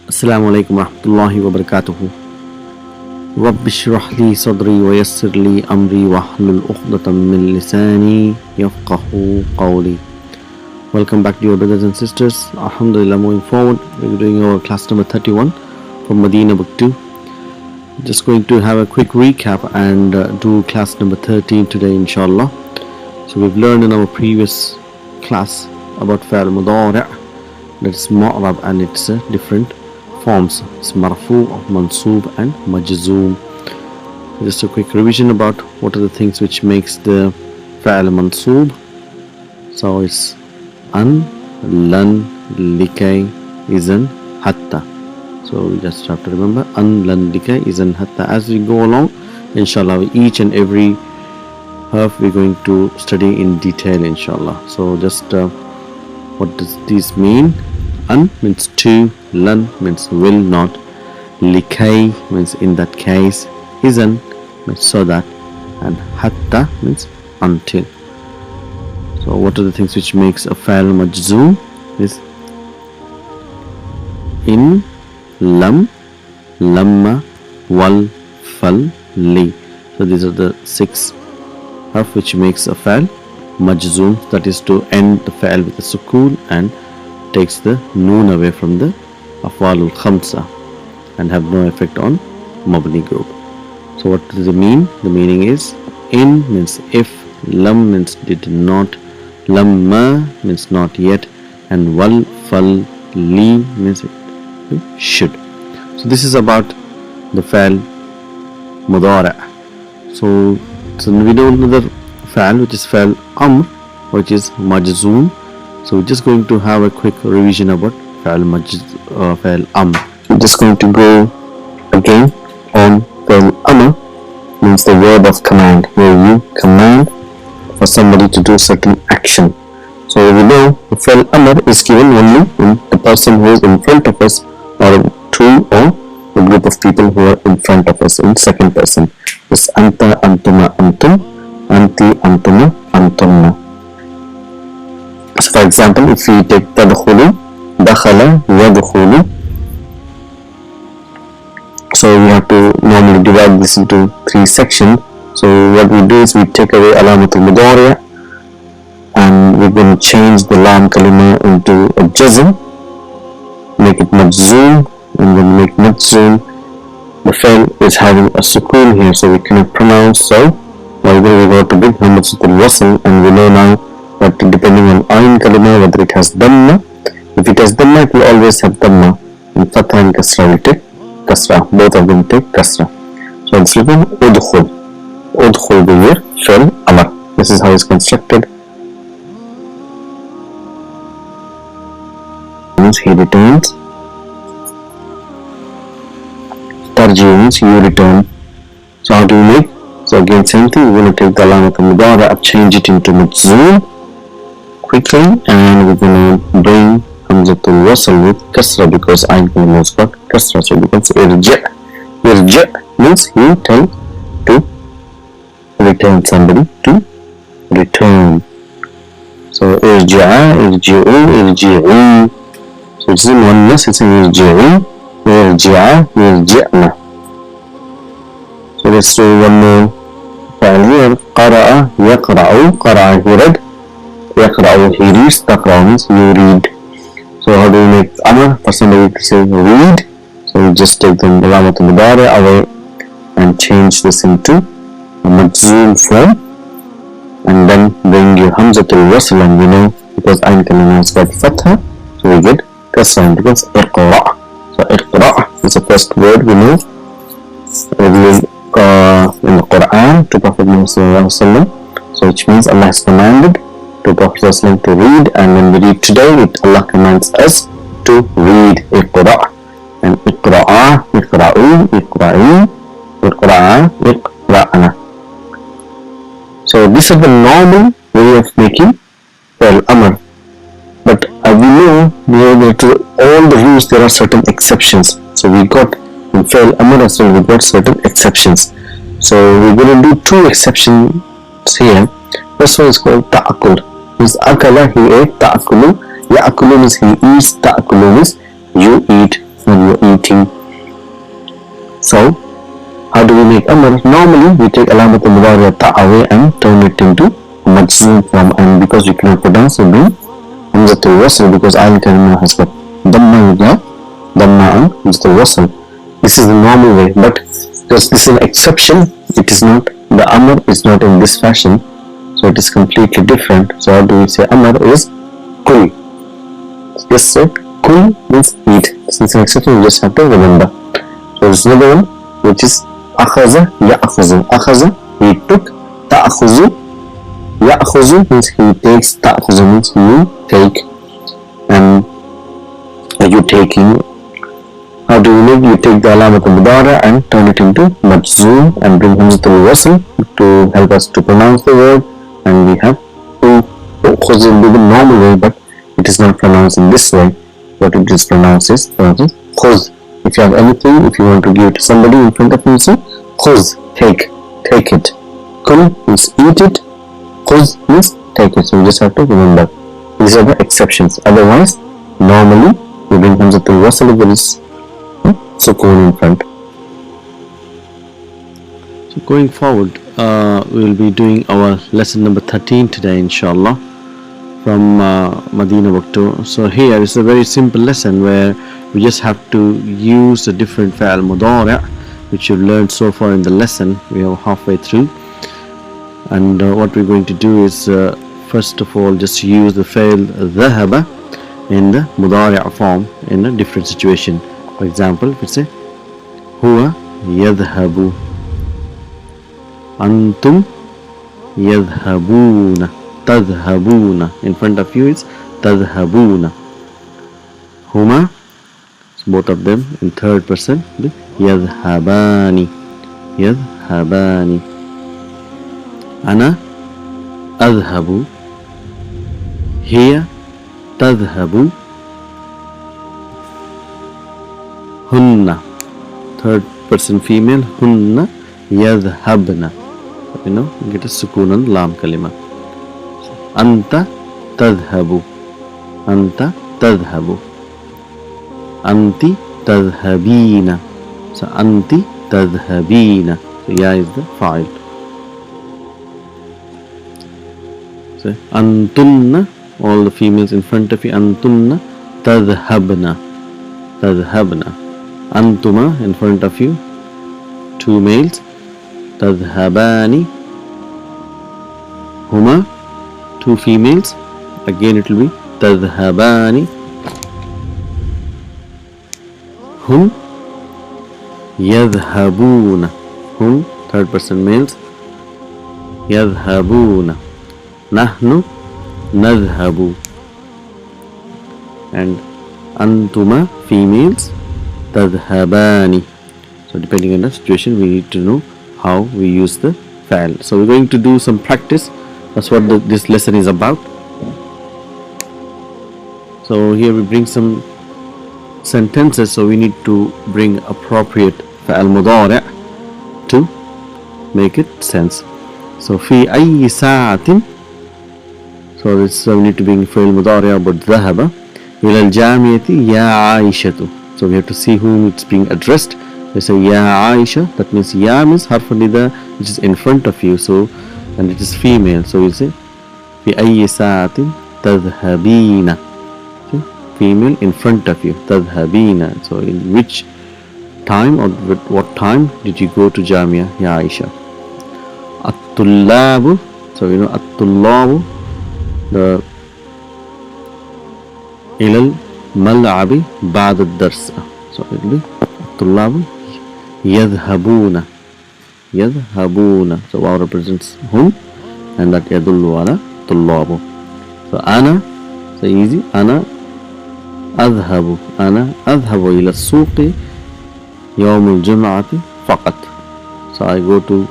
السلام عليكم ورحمة الله وبركاته. رب اشرح لي صدري ويسر لي أمري واحلل عقدة من لساني يفقه قولي. Welcome back, dear brothers and sisters. Alhamdulillah, moving forward, we're doing our class number 31 from Medina Book 2. Just going to have a quick recap and do class number 13 today, inshallah. So we've learned in our previous class about Fael Muzarea, that's Mu'rab, and its different forms. It's Marfu, Mansoob and Majzoom. Just a quick revision about what are the things which makes the Fael Mansoob. So it's an, lan, likay, izan, hatta. So we just have to remember an, lan, likay, izan, hatta. As we go along, inshallah, each and every harf we're going to study in detail, inshallah. So just what does this mean? An means to, lan means will not, likay means in that case, izan means so that, and hatta means until. So what are the things which makes a fail majzoom? Is in, lam, lamma, wal, fal, li. So these are the 6 harf which makes a fail majzoom, that is to end the fail with a sukoon and takes the noon away from the afwalul khamsa and have no effect on mabni group. So what does it mean? The meaning is in means if, lam means did not, lamma means not yet, and wal, fal, li means it should. So this is about the fail mudara. So we know another fail which is fail amr, which is majzoom. So we're just going to have a quick revision about fail amr. We're just going to go again on fail amr, means the word of command, where you command for somebody to do certain action. So we know the fail amr is given only in the person who is in front of us, or two, or a group of people who are in front of us in second person. This anta, antuma, antum, anti, antuma, antumna. So for example, if we take tadkhulu, dakhala, yadkhulu, so we have to normally divide this into 3 sections. So what we do is we take away alamatul mudariya and we're going to change the lam kalima into a jazm, make it majzoom, and then make majzoom. The fail is having a sukoon here, so we cannot pronounce, so we're going to big hamzatul wasl, and we know now that depending on ayn kalima whether it has dhamma. If it has dhamma, it will always have dhamma, and fatha and kasra will take kasra, both of them take kasra. So it's written udkhul, udkhul the word fail amr. This is how it's constructed. He returns, tarji means you return. So how do we make? So again same thing, we're going to take the alamat al-mudara, change it into majzoom quickly, and we're going to bring hamzatul wasl with kasra because ayn kalima has got kasra. So it becomes irja. Irja means you tell to return somebody to return. So irja'a, irji'u, irji'u. So it's in oneness, it's in irji'u, irja'a, irji'na. So let's do one more file here. Qara'a, yaqra'u, qara'a he read, yaqra'u he reads, taqra'u means you read. So how do we make amr for somebody to say read? So we just take the alamat al-mudari away and change this into a majzoom form, and then bring your hamzatul wasl, and we know because ayn kalima has got fatha, so we get kasra, and becomes iqra'. So iqra' is the first word we know in the Quran to Prophet Muhammad. So which means Allah has commanded to Prophet to read, and when we read today, Allah commands us to read. Iqra', and iqra'a, iqra'u, iqra'i, iqra'a, iqra'ana. So these are the normal way of making fail amr. But we know that to all the rules there are certain exceptions. So we got in fail amr as well, we got certain exceptions. So we're going to do 2 exceptions here. First one is called ta'akul. Means akala, he ate, ta'akulu. Ya'akulu means he eats, ta'akulu means you eat when you eating. So how do we make amr? Normally we take alamat al-mudari away and turn it into majzoom form, and because we cannot pronounce it, bring hamzatul wasl, because al kalima has got damma and hamzatul wasl. This is the normal way, but because this is an exception, it is not, the amr is not in this fashion, so it is completely different. So how do we say amr is kul? Just say kul means eat. Since an exception, you just have to remember. So there's another one which is akhaza ya'khuzu. Akhaza, he took. Ta'khuzu, ya'khuzu means he takes. Ta'khuzu means you take. And you taking. How do you make? You take the alamat al-mudara and turn it into majzoom and bring hamzatul wasl to help us to pronounce the word. And we have to khuz in the normal way, but it is not pronounced in this way. What it is pronounced is khuz. If you have anything, if you want to give it to somebody in front of you, say khuz, take it. Kul means eat it. Khuz means take it. So you just have to remember. These are the exceptions. Otherwise, normally we bring hamzatul wasl if there is sukoon in front. So going forward, we will be doing our lesson number 13 today, inshallah, from Medina book 2. So here is a very simple lesson where we just have to use the different Fael Mudari' which you've learned so far in the lesson. We are halfway through, and what we're going to do is first of all just use the Fael Dhahaba in the Mudari' form in a different situation. For example, if we say Huwa yadhabu, Antum yadhabuna, Tadhabuna. In front of you is Tadhabuna. Huma, both of them in third person, yadhabani, ana adhabu, hiya tadhabu, hunna, third person female, hunna yadhabna. You get a sukoon on lam kalima. Anta tadhabu, Anti tadhabina. So Anti tadhabina. So ya is the fa'il. So Antunna, all the females in front of you. Antunna tadhabna. Antuma in front of you, two males. Tadhabani. Huma, two females. Again it will be tadhabani. Hum yadhabuna. Hum, third person males. Yadhabuna. Nahnu nadhabu. And antuma, females. Tadhabani. So depending on the situation, we need to know how we use the Fael. So we're going to do some practice. That's what this lesson is about. So here we bring some sentences, so we need to bring appropriate Fael Mudari' to make it sense. So fi ayyi sa'atin, so this we need to bring Fael Mudari' about dhahaba ila al-jamiyati ya Aishatu. So we have to see whom it's being addressed. We say ya Aisha, that means ya means harf nida, which is in front of you, so and it is female, so we say fi ayyi sa'atin tadhhabina. Female in front of you, tadhhabina. So in which time or what time did you go to Jamia, ya Aisha? At-tullabu, so at-tullabu, the ilal mal'abi ba'd ad-dars. So it will be at-tullabu yadhhabuna. So waw represents hum, and that yadullu ala tullabu. So ana, so easy, ana أذهب إلى السوق يوم الجمعة فقط. So I go to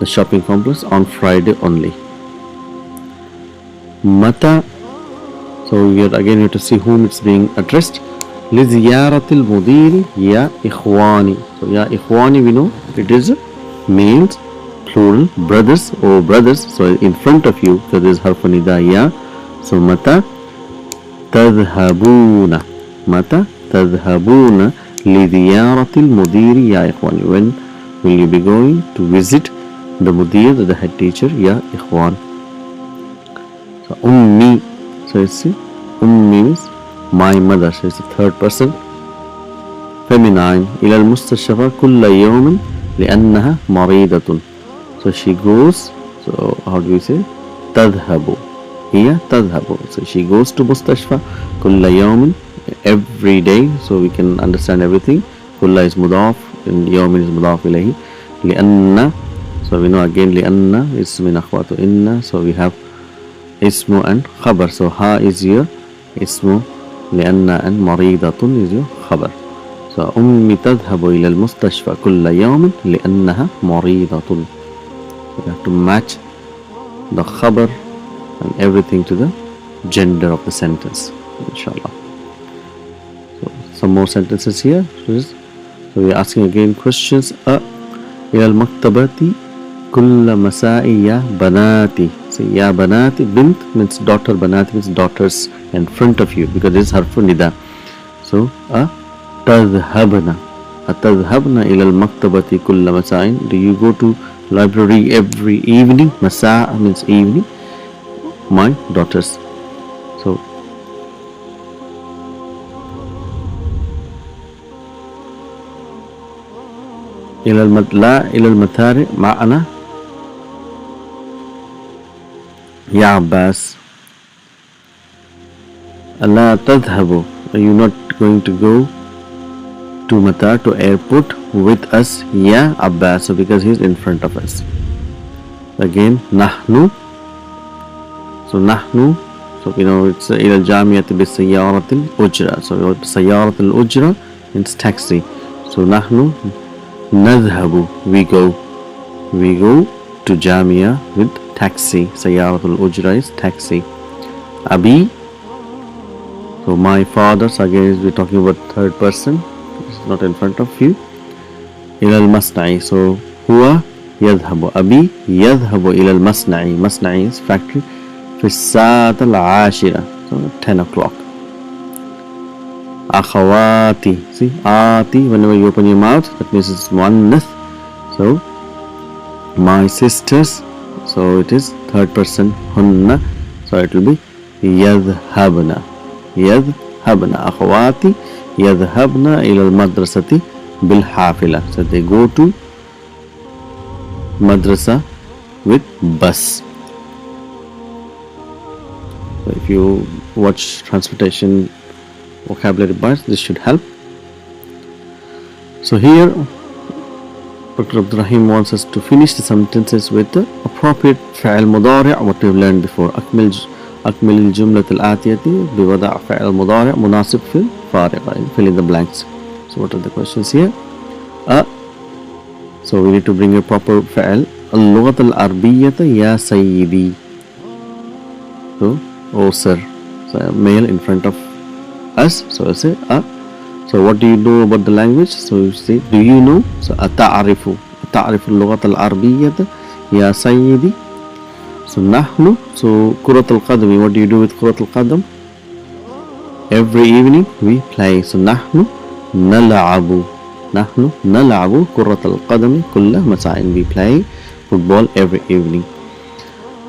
the shopping complex on Friday only. Mata, so here again you have to see whom it's being addressed. لزيارة المدير يا إخواني. So ya إخواني, we know it is males, plural, brothers or brothers. So in front of you, so there is harf nida ya. So mata تذهبون لزيارة المدير يا إخوان. When will you be going to visit the mudir, the head teacher, يا إخوان. So أمي, so it's أمي means my mother, so it's the third person feminine. إلى المستشفى كل يوم لأنها مريضة. So she goes, so how do we say, تذهب, هي تذهب, so she goes to مستشفى كل يوم, every day, so we can understand everything. كل is مضاف and يوم is مضاف إليه. لأن, so we know again لأن is من أخوات إن, so we have اسم and خبر. So ها is your اسم, لأن and مريضة is your خبر. So أمي تذهب إلى المستشفى كل يوم لأنها مريضة. We have to match the خبر and everything to the gender of the sentence, inshallah. So some more sentences here. So we are asking again questions. إلى المكتبة كل مساء يا بناتي. So يا بناتي, bint means daughter, بناتي means daughters in front of you because this is harf nida. So تذهبنا, أتذهبنا إلى المكتبة كل مساء, do you go to library every evening? مساء means evening, my daughters. So لا إلى المتاري معنا يا عباس. لا تذهب, are you not going to go to Matar, to airport with us يا عباس, so because he is in front of us. Again نحن, so نحن, so you know it's إلى الجامعة بسيارة الأجرة, so سيارة الأجرة means taxi. So نحن نذهب, we go to Jamia with taxi. سيارة الأجرة is taxi. أبي, so my father, so again we're talking about third person, it's not in front of you. إلى المصنع, so هو يذهب, أبي يذهب إلى المصنع, مصنع is factory, في الساعة العاشرة, so 10 o'clock. أخواتي, see آتي, whenever you open your mouth that means it's muannath. So my sisters, so it is third person hunna, so it will be يذهبن, يذهبن. أخواتي يذهبن إلى المدرسة بالحافلة, so they go to madrasa with bus. So if you watch transportation vocabulary bars, this should help. So here Dr. Abdurrahim wants us to finish the sentences with the appropriate فعل مضارع, what we have learned before. أكمل الجملة الآتية بوضع فعل مضارع مناسب في الفارغة, fill in the blanks. So what are the questions here? So we need to bring a proper فعل. اللغة العربية يا سيدي, so oh sir, so male in front of us, so I say so what do you know about the language? So you say do you know? So أتعرف اللغة العربية يا سيدي. So نحن, so كرة القدم, what do you do with كرة القدم? Every evening we play. So نحن نلعب كرة القدم كل مساء, we play football every evening.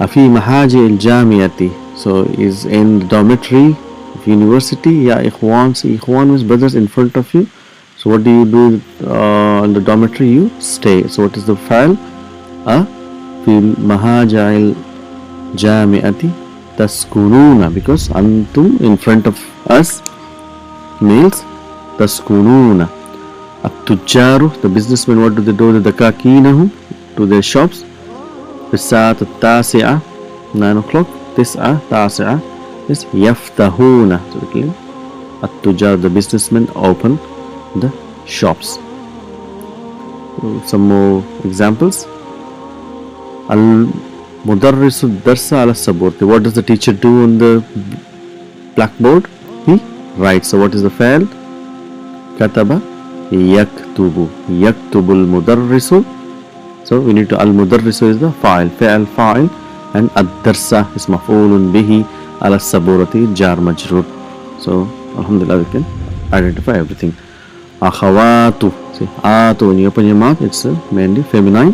في محاجئ الجامعة, so is in the dormitory of university يا إخوان, so إخوان means brothers in front of you. So what do you do in the dormitory? You stay. So what is the file? في محاجئ الجامعة تسكنون, because أنتم in front of us males, تسكنون. التجار, the businessmen, what do they do? دكاكينهم, to their shops. في الساعة التاسعة, 9 o'clock, 9 is يفتحون, so التجار, the businessmen, open the shops. Some more examples. المدرس الدرس على السبورة, what does the teacher do on the blackboard? He writes. So what is the فعل? كتب يكتب المدرس. So we need to المدرس is the فاعل, فعل فاعل, and الدرس is مفعول به على السبورة جار مجرور. So alhamdulillah we can identify everything. Akhawatu. See, atu, when you open your mouth, it's mainly feminine.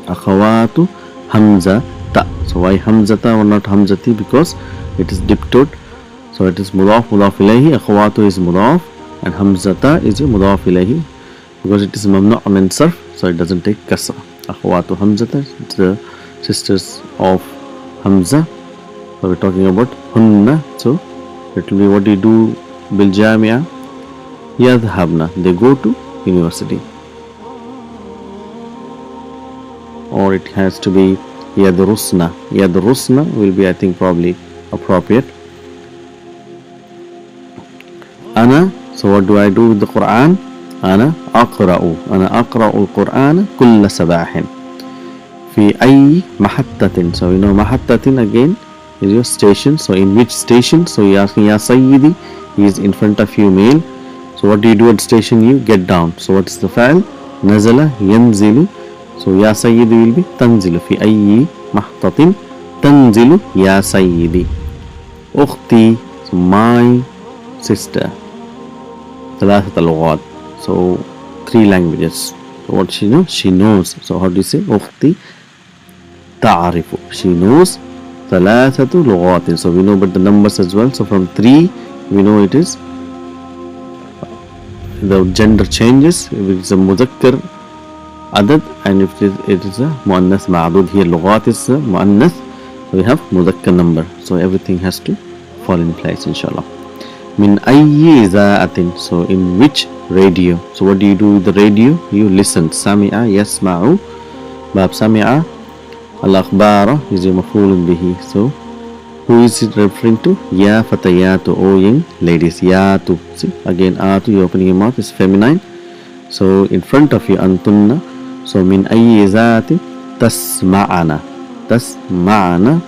Akhawatu hamza ta. So why hamzata or not hamzati? Because it is diptoed. So it is mudaf, mudaf ilayhi. Akhawatu is mudaf, and hamzata is mudaf ilayhi. Because it is mamnu' min sarf, so it doesn't take kasra. Akhawatu hamzata, it's the sisters of Hamza. So we're talking about hunna. So it will be, what do you do? Bil jamia yadhabna, they go to university. Or it has to be yadrusna. Yadrusna will be, I think, probably appropriate. Ana, so what do I do with the Quran? Ana aqra'u al-Quran kulla sabahin fi ayyi mahattatin. So we know mahattatin again is your station. So in which station? So you're asking ya sayyidi, he is in front of you, male. So what do you do at station? You get down. So what is the fa'il? Nazala yanzilu. So ya sayyidi will be tanzilu. Fi ayyi mahtatin tanzilu ya sayyidi. Ukhti, so my sister. Thalathat al-lughat. So 3 languages. So what she knows? She knows. So how do you say? Ukhti ta'arifu. She knows thalathatu lughatin. So we know about the numbers as well. So from 3 we know it is the gender changes. If it is a muzakkar adad, and if it is a muannath ma'adud, here lughat is a muannath, we have muzakkar number. So everything has to fall in place, inshallah. Min ayyi iza'atin, so in which radio? So what do you do with the radio? You listen. Sami'a yasma'u, bab sami'a. Al-akhbara is a maf'ulun bihi. So who is it referring to? Ya fatayatu, O young ladies. Yatu, see again atu, you opening your mouth, is feminine. So in front of you antunna. So min ayyi iza'atin tasma'ana. Tasma'ana.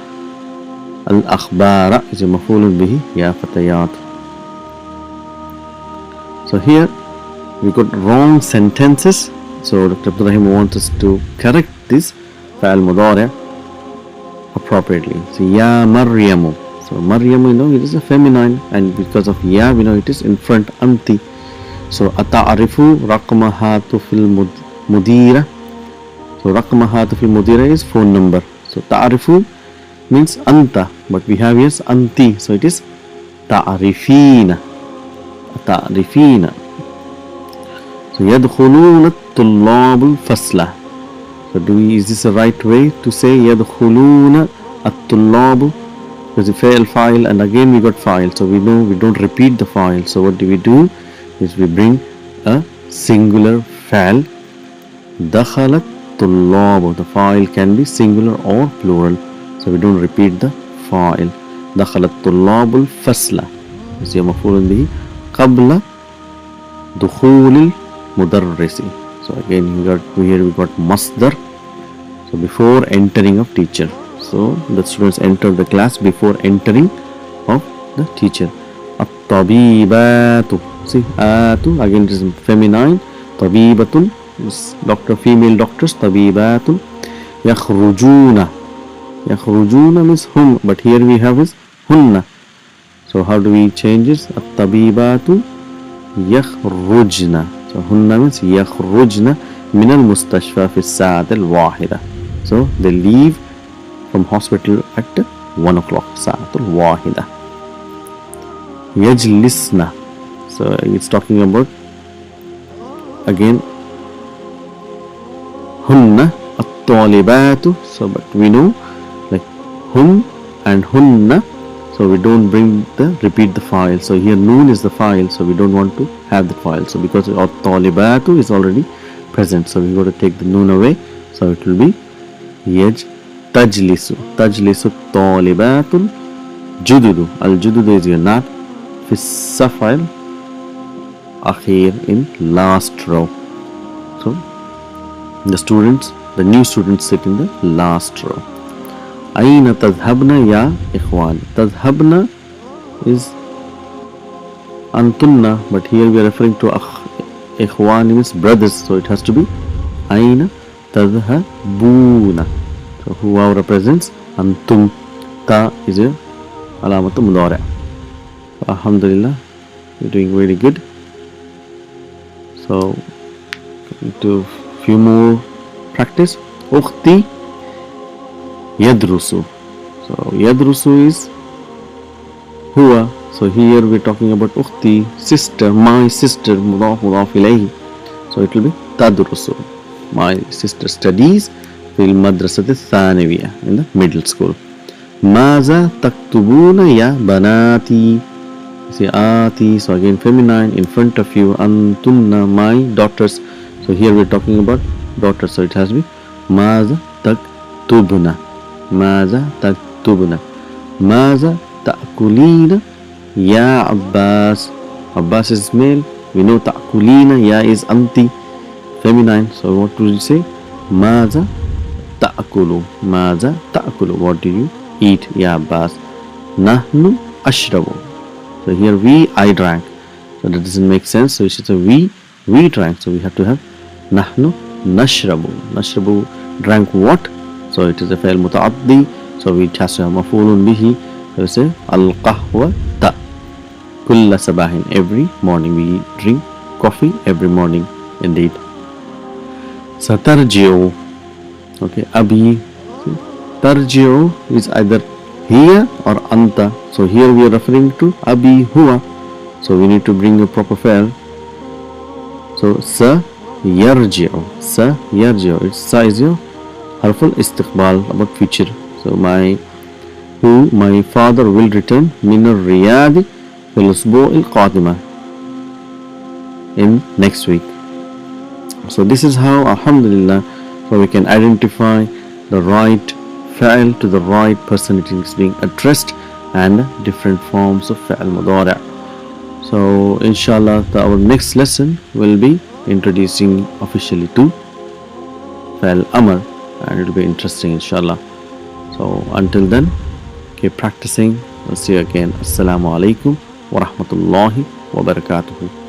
Al-akhbara is a maf'ulun bihi. Ya fatayatu. So here we got wrong sentences. So Dr. Abdul Rahim wants us to correct this Fael Mudarea appropriately. So Ya Maryamu. So Maryamu, you know, it is a feminine, and because of Ya we know it is in front, Anti. So Ata'arifu raqmahatu fil mudira. So raqmahatu fil mudira is phone number. So Ta'arifu means Anta, but we have here Anti. So it is Ta'arifina. Ta'rifina. So yadkhuluna at-tullab al-fasla. So is this the right way to say yadkhuluna at-tullab? Because the fail file, and again we got file, so we know we don't repeat the file. So what do? Is we bring a singular file. Dakhalat tullab. The file can be singular or plural, so we don't repeat the file. Dakhalat tullab al-fasla. Is your maf'ulun bihi qabla dukhul mudarrisi. So again here we got masdar. So before entering of teacher. So the students enter the class before entering of the teacher. At-tabibatu. See, atu again it is feminine. Tabibatun is doctor, female doctors. Tabibatun. Yakhrujuna. Yakhrujuna means hum, but here we have is hunna. So how do we change this? At-tabibatu yakhrujna. So hunna means yakhrujna min al-mustashfa fi as-sa'at al-wahida. So they leave from hospital at 1 o'clock. Sa'at al-wahida. Yajlisna. So it's talking about again hunna at-talibatu. So but we know like hum and hunna. So we don't repeat the file. So here noon is the file, so we don't want to have the file. So because our talibatu is already present, so we got to take the noon away. So it will be tajlisu. Tajlisu talibatul jududu. Al jududu is your not fi safal akhir, in last row. So the new students sit in the last row. Aina tadhhabna ya ikhwan. Tadhhabna is antunna, but here we are referring to ikhwan means brothers, so it has to be aina tadhhabuna. So who represents antum. Ta is a alamatu mudari. Alhamdulillah, you're doing very good. So do few more practice. أختي يدرس. So يدرس is هو. So here we're talking about أختي, sister, my sister, مضاف مضاف إليه. So it will be تدرس. My sister studies في المدرسة الثانوية, in the middle school. ماذا تكتبون يا بناتي. See آتي, so again feminine in front of you. أنتن, my daughters. So here we're talking about daughters, so it has to be ماذا تكتبن. ماذا تكتبن. ماذا تأكلين يا عباس. Abbas is male. We know تأكلين, يا is أنتِ, feminine. So what do you say? ماذا تأكل. ماذا تأكل. What do you eat يا عباس. نحن أشرب. So here we, I drank. So that doesn't make sense. So we should say we drank. So we have to have نحن نشرب. نشرب, drank what? So it is a فعل متعدي. So we has to have مفعول به. So we say القهوة. كل صباح, every morning. We drink coffee every morning indeed. سترجع. Okay, أبي. ترجع is either here or أنت. So here we are referring to أبي هو. So we need to bring a proper فعل. So سيرجع. سيرجع. It's sa is your حرف الاستقبال, about future. So my father will return من الرياض في الأسبوع القادمة, in next week. So this is how, alhamdulillah, so we can identify the right fa'al to the right person it is being addressed, and different forms of fa'al mudari'. So inshallah our next lesson will be introducing officially to fa'al amr, and it will be interesting inshallah. So until then, keep practicing. We'll see you again. Assalamu alaikum wa rahmatullahi wa barakatuhu.